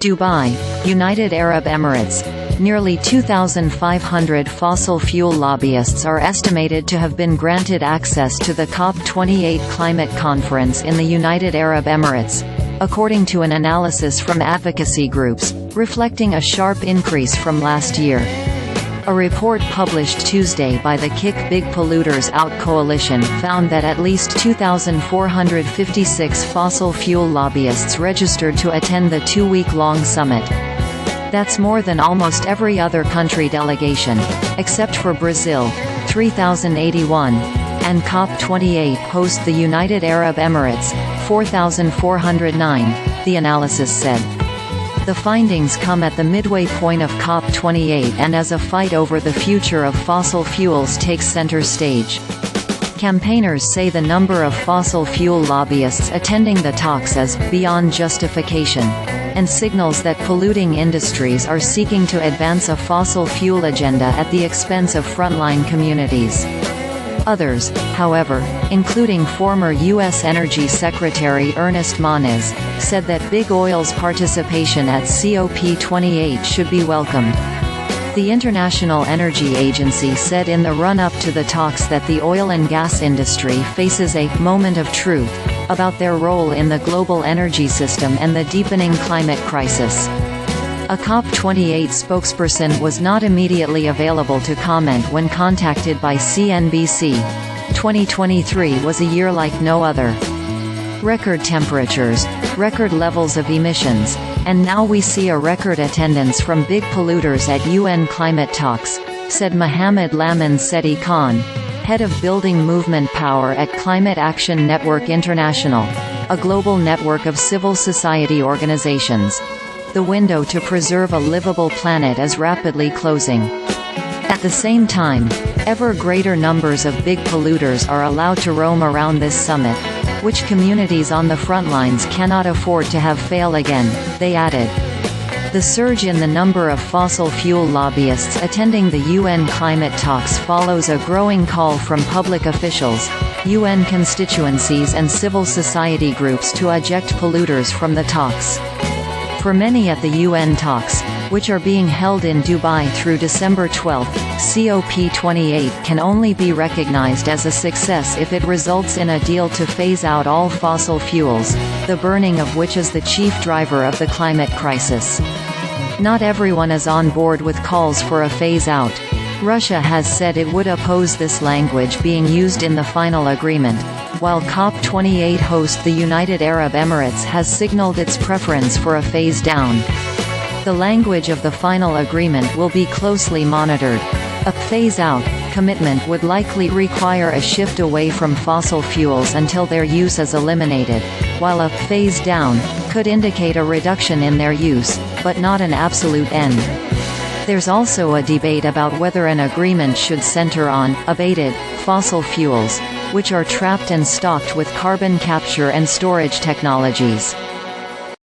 Dubai, United Arab Emirates. Nearly 2,500 fossil fuel lobbyists are estimated to have been granted access to the COP28 climate conference in the United Arab Emirates, according to an analysis from advocacy groups, reflecting a sharp increase from last year. A report published Tuesday by the Kick Big Polluters Out coalition found that at least 2,456 fossil fuel lobbyists registered to attend the two-week-long summit. That's more than almost every other country delegation, except for Brazil, 3,081, and COP28 host the United Arab Emirates, 4,409, the analysis said. The findings come at the midway point of COP28 and as a fight over the future of fossil fuels takes center stage. Campaigners say the number of fossil fuel lobbyists attending the talks is beyond justification, and signals that polluting industries are seeking to advance a fossil fuel agenda at the expense of frontline communities. Others, however, including former U.S. Energy Secretary Ernest Moniz, said that big oil's participation at COP28 should be welcomed. The International Energy Agency said in the run-up to the talks that the oil and gas industry faces a «moment of truth» about their role in the global energy system and the deepening climate crisis. A COP28 spokesperson was not immediately available to comment when contacted by CNBC. 2023 was a year like no other. Record temperatures, record levels of emissions, and now we see a record attendance from big polluters at UN climate talks, said Muhammed Lamin Saidykhan, head of Building Movement Power at Climate Action Network International, a global network of civil society organizations. The window to preserve a livable planet is rapidly closing. At the same time, ever greater numbers of big polluters are allowed to roam around this summit, which communities on the front lines cannot afford to have fail again, they added. The surge in the number of fossil fuel lobbyists attending the UN climate talks follows a growing call from public officials, UN constituencies and civil society groups to eject polluters from the talks. For many at the UN talks, which are being held in Dubai through December 12, COP28 can only be recognized as a success if it results in a deal to phase out all fossil fuels, the burning of which is the chief driver of the climate crisis. Not everyone is on board with calls for a phase-out. Russia has said it would oppose this language being used in the final agreement, while COP28 host the United Arab Emirates has signaled its preference for a phase-down. The language of the final agreement will be closely monitored. A phase-out commitment would likely require a shift away from fossil fuels until their use is eliminated, while a phase-down could indicate a reduction in their use, but not an absolute end. There's also a debate about whether an agreement should center on abated fossil fuels, which are trapped and stocked with carbon capture and storage technologies.